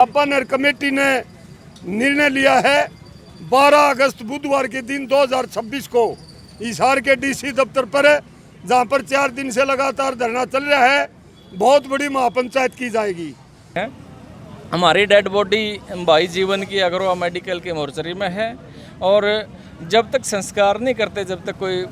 पापानेर committee ने निर्णय लिया है 12 अगस्त बुधवार के दिन 2026 को हिसार के डीसी दफ्तर पर, जहां पर 4 दिन से लगातार धरना चल रहा है, बहुत बड़ी महापंचायत की जाएगी। हमारी डेड बॉडी भाई जीवन की अग्रवा मेडिकल के मोर्चरी में है और जब तक संस्कार नहीं करते, जब तक कोई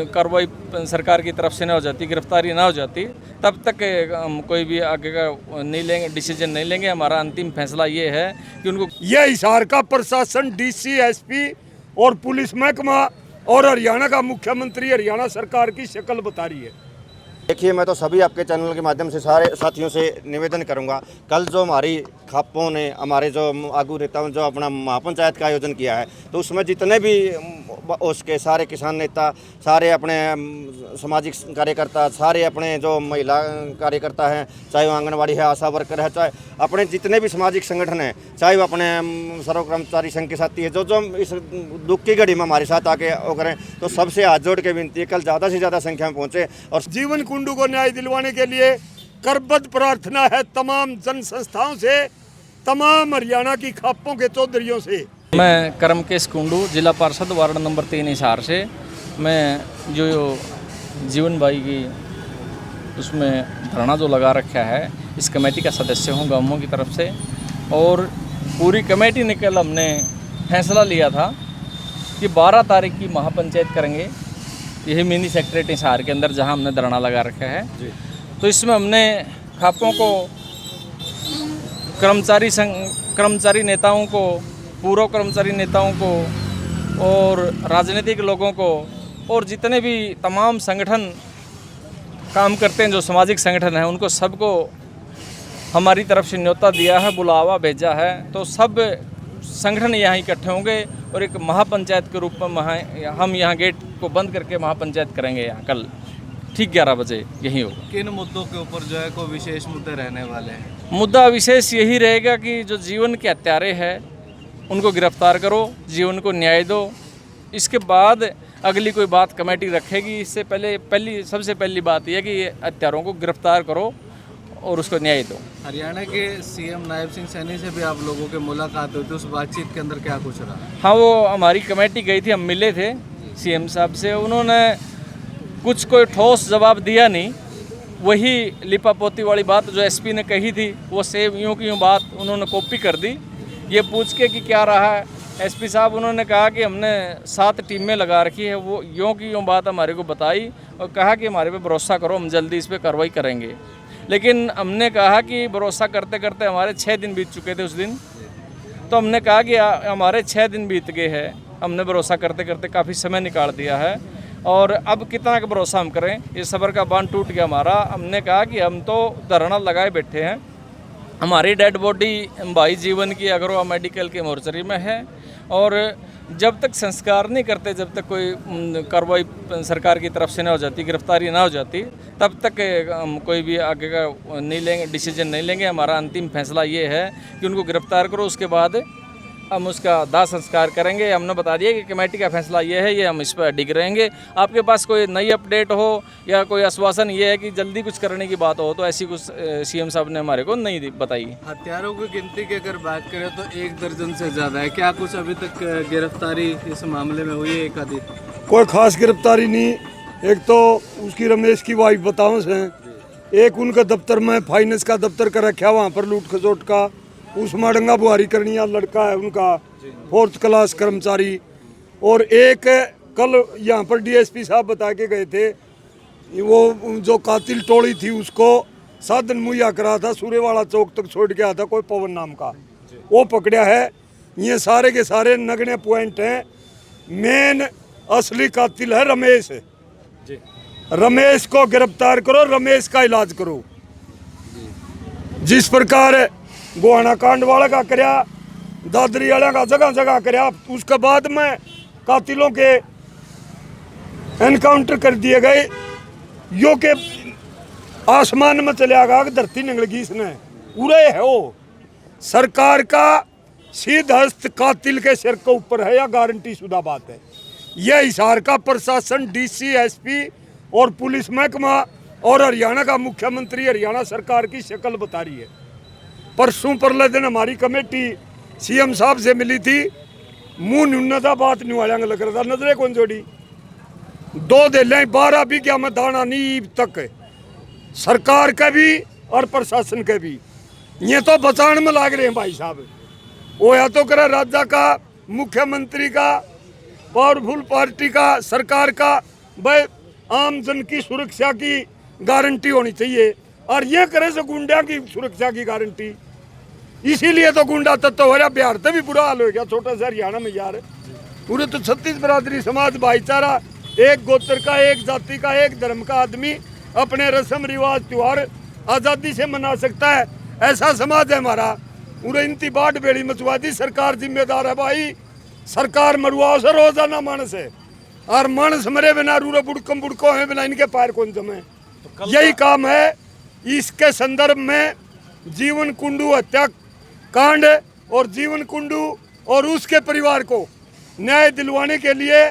कार्रवाई सरकार की तरफ से ना हो जाती, गिरफ्तारी ना हो जाती, तब तक हम कोई भी आगे का नहीं लेंगे, डिसीजन नहीं लेंगे। हमारा अंतिम फैसला ये है कि उनको यह हिसार का प्रशासन, डीसी, एसपी और पुलिस महकमा और हरियाणा का मुख्यमंत्री हरियाणा सरकार की शक्ल बता रही है। देखिए, मैं तो सभी आपके चैनल के माध्यम से सारे साथियों से निवेदन करूंगा, कल जो हमारी खापों ने, हमारे जो आगू नेताओं जो अपना महापंचायत का आयोजन किया है, तो उसमें जितने भी उसके सारे किसान नेता, सारे अपने सामाजिक कार्यकर्ता, सारे अपने जो महिला कार्यकर्ता हैं, चाहे वो आंगनबाड़ी है, आशा वर्कर है, चाहे अपने जितने भी सामाजिक संगठन हैं, चाहे वो अपने सर्व कर्मचारी संघ के साथी है, जो जो इस दुख की घड़ी में हमारे साथ आके वो करें, तो सबसे हाथ जोड़ के विनती है कल ज़्यादा से ज़्यादा संख्या में पहुँचे। और जीवन कुंडू को न्याय दिलवाने के लिए करबद्ध प्रार्थना है तमाम जन संस्थाओं से, तमाम हरियाणा की खापों के चौधरियों से। मैं करमकेश कुंडू, जिला पार्षद, वार्ड नंबर 3 हिसार से। मैं जो जीवन भाई की उसमें धरना जो लगा रखा है, इस कमेटी का सदस्य हूँ गाँवों की तरफ से। और पूरी कमेटी ने कल हमने फैसला लिया था कि 12 तारीख की महापंचायत करेंगे, यही मिनी सेक्रेटरीट हिसार के अंदर, जहाँ हमने धरना लगा रखा है। तो इसमें हमने खापों को, कर्मचारी नेताओं को, पूर्व कर्मचारी नेताओं को और राजनीतिक लोगों को और जितने भी तमाम संगठन काम करते हैं, जो सामाजिक संगठन हैं, उनको सबको हमारी तरफ से न्योता दिया है, बुलावा भेजा है। तो सब संगठन यहाँ इकट्ठे होंगे और एक महापंचायत के रूप में हम यहाँ गेट को बंद करके महापंचायत करेंगे यहाँ कल ठीक 11 बजे। यही होगा। किन मुद्दों के ऊपर जो है कोई विशेष मुद्दे रहने वाले हैं? मुद्दा विशेष यही रहेगा कि जो जीवन के हत्यारे हैं उनको गिरफ्तार करो, जीवन को न्याय दो। इसके बाद अगली कोई बात कमेटी रखेगी। इससे पहले सबसे पहली बात यह है कि हत्यारों को गिरफ्तार करो और उसको न्याय दो। हरियाणा के सीएम नायब सिंह सैनी से भी आप लोगों की मुलाकात हुई थी, उस बातचीत के अंदर क्या कुछ रहा? हाँ, वो हमारी कमेटी गई थी, हम मिले थे सीएम साहब से। उन्होंने कुछ कोई ठोस जवाब दिया नहीं, वही लिपापोती वाली बात जो एसपी ने कही थी, वो सेम यूँ की यूँ बात उन्होंने कॉपी कर दी। ये पूछ के कि क्या रहा है एसपी साहब, उन्होंने कहा कि हमने 7 टीमें लगा रखी है, वो यूँ की यूँ बात हमारे को बताई और कहा कि हमारे पे भरोसा करो, हम जल्दी इस पर कार्रवाई करेंगे। लेकिन हमने कहा कि भरोसा करते करते हमारे 6 दिन बीत चुके थे उस दिन। तो हमने कहा कि हमारे 6 दिन बीत गए हैं, हमने भरोसा करते करते काफ़ी समय निकाल दिया है और अब कितना का भरोसा हम करें, ये सब्र का बांध टूट गया हमारा। हमने कहा कि हम तो धरना लगाए बैठे हैं, हमारी डेड बॉडी भाई जीवन की अग्रवा मेडिकल के मोर्चरी में है और जब तक संस्कार नहीं करते, जब तक कोई कार्रवाई सरकार की तरफ से ना हो जाती, गिरफ्तारी ना हो जाती, तब तक हम कोई भी आगे का नहीं लेंगे, डिसीजन नहीं लेंगे। हमारा अंतिम फैसला ये है कि उनको गिरफ्तार करो, उसके बाद हम उसका दाह संस्कार करेंगे। हमने बता दिया कि कमेटी का फैसला ये है, ये हम इस पर डिग रहेंगे। आपके पास कोई नई अपडेट हो या कोई आश्वासन ये है कि जल्दी कुछ करने की बात हो, तो ऐसी कुछ सीएम साहब ने हमारे को नहीं बताई। हत्यारों की गिनती की अगर बात करें तो 1 दर्जन से ज़्यादा है। क्या कुछ अभी तक गिरफ्तारी इस मामले में हुई है? एक आदि कोई खास गिरफ्तारी नहीं। एक तो उसकी रमेश की वाइफ बताओ से, एक उनका दफ्तर में फाइनेंस का दफ्तर कर रखा, वहाँ पर लूट खसोट का उसमें डंगा बुहारी करनी है, लड़का है उनका 4th क्लास कर्मचारी। और एक कल यहाँ पर डीएसपी साहब बता के गए थे, वो जो कातिल टोली थी उसको साधन मुहैया करा था, सूर्यवाला चौक तक छोड़ के आया था कोई पवन नाम का, वो पकड़ा है। ये सारे के सारे नगण्य पॉइंट हैं। मेन असली कातिल है रमेश। रमेश को गिरफ्तार करो, रमेश का इलाज करो। जिस प्रकार गोहाना कांड वाला का करया, दादरी वाला का जगह जगह करया, उसके बाद में कातिलों के एनकाउंटर कर दिए गए। यो के आसमान में चले आगा, धरती निकल इसने उड़े है। वो सरकार का सीधा हस्त कातिल के सिर के ऊपर है, या गारंटी शुदा बात है। यह हिसार का प्रशासन, डीसी, एसपी और पुलिस महकमा और हरियाणा का मुख्यमंत्री हरियाणा सरकार की शक्ल बता रही है। परसों परले दिन हमारी कमेटी सीएम साहब से मिली थी, मुंह न्यूना था, बात न्यूआयांग लग रहा था, नजरे कौन जोड़ी 2 दिल 12 बीघा में दाना नहीं तक सरकार का भी और प्रशासन के भी, ये तो बचाने में लाग रहे हैं भाई साहब। वो या तो करे राज्य का, मुख्यमंत्री का, पावरफुल पार्टी का, सरकार का, भाई आम जन की सुरक्षा की गारंटी होनी चाहिए, और ये करे से गुंडा की सुरक्षा की गारंटी। इसीलिए तो गुंडा तत्व हो रहा, बिहार से भी बुरा हाल हो गया, छोटा सा हरियाणा में यार। पूरे तो 36 बरादरी समाज भाईचारा, एक गोत्र का, एक जाति का, एक धर्म का आदमी अपने रस्म रिवाज त्योहार आज़ादी से मना सकता है, ऐसा समाज है हमारा। पूरे इनती बाढ़ बेड़ी मचवा दी, सरकार जिम्मेदार है भाई। सरकार मरुआ से रोजाना मानस है, और मानस मरे बिना रूरे बुड़कम बुड़को है बिना इनके पैर कौन जमे। यही काम है। इसके संदर्भ में जीवन कुंडू हत्या कांड और जीवन कुंडू और उसके परिवार को न्याय दिलवाने के लिए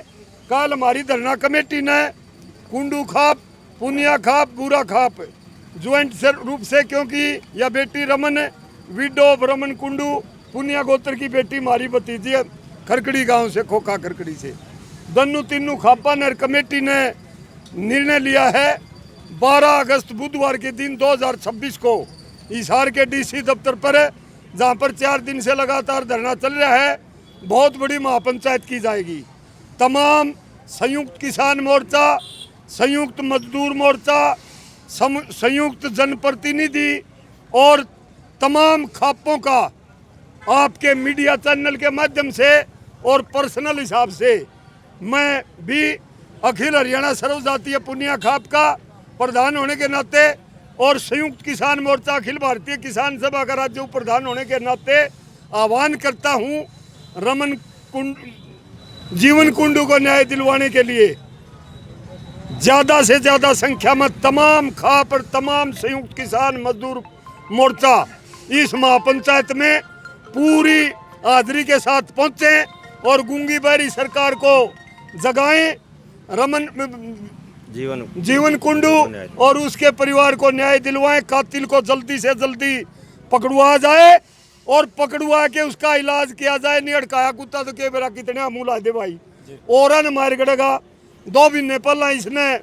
कल हमारी धरना कमेटी ने कुंडू खाप, पुनिया खाप, बूरा खाप ज्वाइंट रूप से, क्योंकि यह बेटी रमन विडो रमन कुंडू पुनिया गोत्र की बेटी हमारी भतीजी है, खरकड़ी गांव से, खोखा खरकड़ी से। दन्नू तीनू खापा ने कमेटी ने निर्णय लिया है 12 अगस्त बुधवार के दिन 2026 को हिसार के डीसी दफ्तर पर, जहां पर 4 दिन से लगातार धरना चल रहा है, बहुत बड़ी महापंचायत की जाएगी। तमाम संयुक्त किसान मोर्चा, संयुक्त मजदूर मोर्चा, संयुक्त जनप्रतिनिधि और तमाम खापों का आपके मीडिया चैनल के माध्यम से और पर्सनल हिसाब से मैं भी अखिल हरियाणा सर्वजातीय पुनिया खाप का प्रधान होने के नाते और संयुक्त किसान मोर्चा अखिल भारतीय किसान सभा का राज्य प्रधान होने के नाते आह्वान करता हूं, रमन जीवन कुंडू को न्याय दिलवाने के लिए ज़्यादा से ज़्यादा संख्या में तमाम खाप और तमाम संयुक्त किसान मजदूर मोर्चा इस महापंचायत में पूरी हाजिरी के साथ पहुंचे और गूंगी बहरी सरकार को जगाएं। रमन जीवन कुंडू और उसके परिवार को न्याय दिलवाएं, कातिल को जल्दी से जल्दी पकड़वा जाए और पकड़वा के उसका इलाज किया जाए। नहीं अड़काया कुत्ता तो के बेरा कितने मुँह ला दे भाई, और न मार गड़ेगा। 2 महीने पहला इसने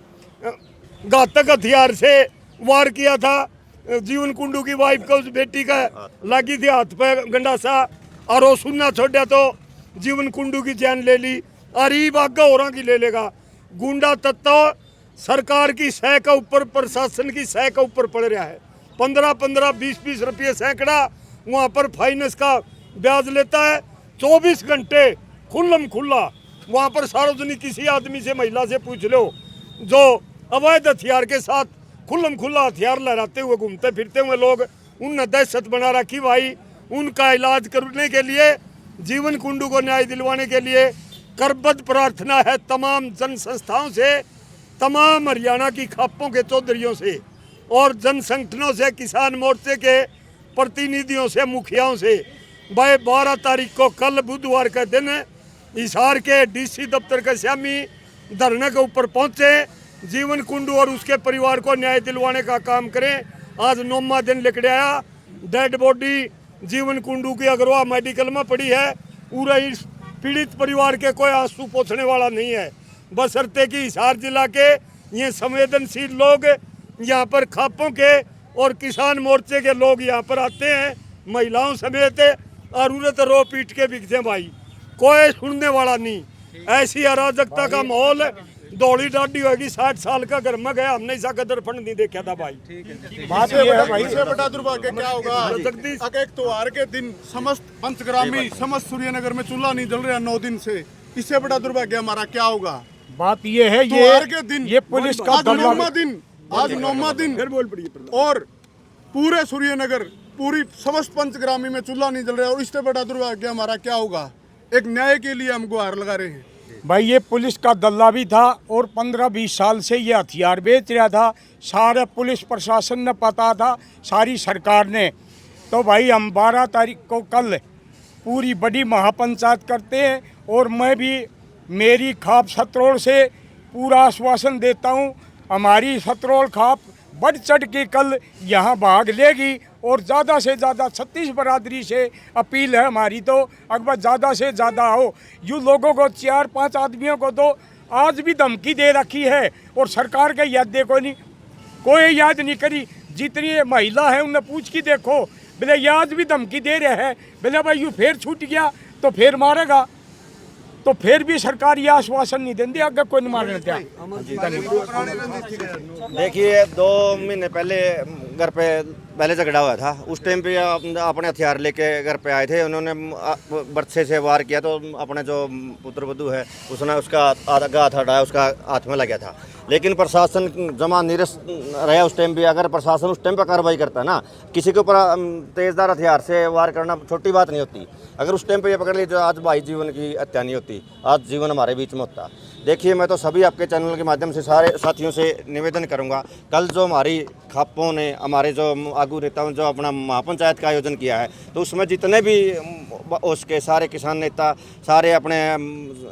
घातक हथियार से वार किया था, जीवन कुंडू की वाइफ का, उस बेटी का लगी थी हाथ पे गंडासा, और वो सुनना छोड़ा तो जीवन कुंडू की जान ले ली, और ये बागा और की ले लेगा। गुंडा तत्व सरकार की सह का ऊपर, प्रशासन की सह का ऊपर पड़ रहा है। 15-15, 20-20 रुपये सैकड़ा वहाँ पर फाइनेंस का ब्याज लेता है। 24 घंटे खुल्लम खुल्ला वहाँ पर सार्वजनिक किसी आदमी से, महिला से पूछ लो, जो अवैध हथियार के साथ खुल्लम खुल्ला हथियार लहराते हुए घूमते फिरते हुए लोग, उनने दहशत बना रखी भाई। उनका इलाज करने के लिए, जीवन कुंडू को न्याय दिलवाने के लिए करबद्ध प्रार्थना है तमाम जन संस्थाओं से, तमाम हरियाणा की खापों के चौधरियों से और जन संगठनों से, किसान मोर्चे के प्रतिनिधियों से, मुखियाओं से। भाई 12 तारीख को कल बुधवार का दिन हिसार के डीसी दफ्तर के श्यामी धरने के ऊपर पहुंचे, जीवन कुंडू और उसके परिवार को न्याय दिलवाने का काम करें। आज 9वां दिन निकल आया, डेड बॉडी जीवन कुंडू की अग्रवा मेडिकल में पड़ी है। पूरा इस पीड़ित परिवार के कोई आंसू पोंछने वाला नहीं है, बशर्ते कि हिसार जिला के ये संवेदनशील लोग यहाँ पर खापों के और किसान मोर्चे के लोग यहाँ पर आते हैं, महिलाओं समेत, और उन्हें तो रो पीट के बिकते भाई, कोई सुनने वाला नहीं। ऐसी अराजकता का माहौल, दौड़ी डाडी होगी। 60 साल का घर में गया, हमने ऐसा कदर फंड नहीं देखा था भाई। बात ये है भाई, इससे बड़ा दुर्भाग्य क्या होगा। एक त्योहार के दिन समस्त पंचग्रामी, समस्त सूर्यनगर में चूल्हा नहीं जल रहा 9 दिन से, इससे बड़ा दुर्भाग्य हमारा क्या होगा। बात ये है, त्योहार के दिन ये पुलिस का आज 9वां दिन और पूरे सूर्यनगर, पूरी समस्त पंचग्रामी में चूल्हा नहीं जल रहा, और इससे बड़ा दुर्भाग्य हमारा क्या होगा। एक न्याय के लिए हम गुहार लगा रहे हैं भाई। ये पुलिस का दल्ला भी था और 15-20 साल से ये हथियार बेच रहा था। सारे पुलिस प्रशासन ने पता था, सारी सरकार ने। तो भाई हम 12 तारीख को कल पूरी बड़ी महापंचायत करते हैं, और मैं भी मेरी खाप सतरोल से पूरा आश्वासन देता हूँ, हमारी सतरोल खाप बढ़ चढ़ के कल यहाँ भाग लेगी और ज़्यादा से ज़्यादा 36 बरादरी से अपील है हमारी, तो अगर ज़्यादा से ज़्यादा हो। यूँ लोगों को 4-5 आदमियों को तो आज भी धमकी दे रखी है और सरकार के याद देखो नहीं, कोई याद नहीं करी। जितनी ये महिला है उन्हें पूछ के देखो, बोले ये आज भी धमकी दे रहे हैं, बोले भाई यूँ फिर छूट गया तो फिर मारेगा, तो फिर भी सरकार ये आश्वासन नहीं देती अगर कोई नहीं मारने दिया। देखिए 2 महीने घर पे पहले झगड़ा हुआ था, उस टाइम पे अपने हथियार लेके घर पे आए थे, उन्होंने बर्छे से वार किया तो अपने जो पुत्र वधू है उसने उसका आधा हाथ हटाया, उसका हाथ में लग गया था। लेकिन प्रशासन जमा निरस रहा उस टाइम भी। अगर प्रशासन उस टाइम पर कार्रवाई करता ना, किसी के ऊपर तेज़दार हथियार से वार करना छोटी बात नहीं होती। अगर उस टाइम पे ये पकड़ ली तो आज भाई जीवन की हत्या नहीं होती, आज जीवन हमारे बीच में होता। देखिए मैं तो सभी आपके चैनल के माध्यम से सारे साथियों से निवेदन करूंगा, कल जो हमारी खापों ने हमारे जो आगू नेताओं जो अपना महापंचायत का आयोजन किया है, तो उसमें जितने भी उसके सारे किसान नेता, सारे अपने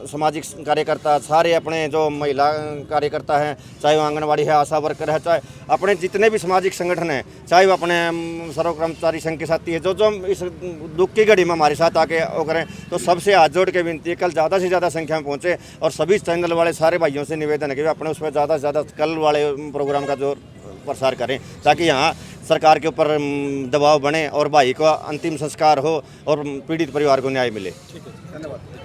सामाजिक कार्यकर्ता, सारे अपने जो महिला कार्यकर्ता हैं, चाहे वो आंगनबाड़ी है, आशा वर्कर है, चाहे अपने जितने भी सामाजिक संगठन हैं, चाहे वो अपने सर्व कर्मचारी संघ के साथी है, जो इस दुख की घड़ी में हमारे साथ आके वो करें, तो सबसे हाथ जोड़ के विनती है कल ज़्यादा से ज़्यादा संख्या में पहुँचे। और सभी चैनल वाले सारे भाइयों से निवेदन है कि अपने उसमें ज़्यादा से ज़्यादा कल वाले प्रोग्राम का जो प्रसार करें, ताकि यहाँ सरकार के ऊपर दबाव बने और भाई का अंतिम संस्कार हो और पीड़ित परिवार को न्याय मिले। धन्यवाद।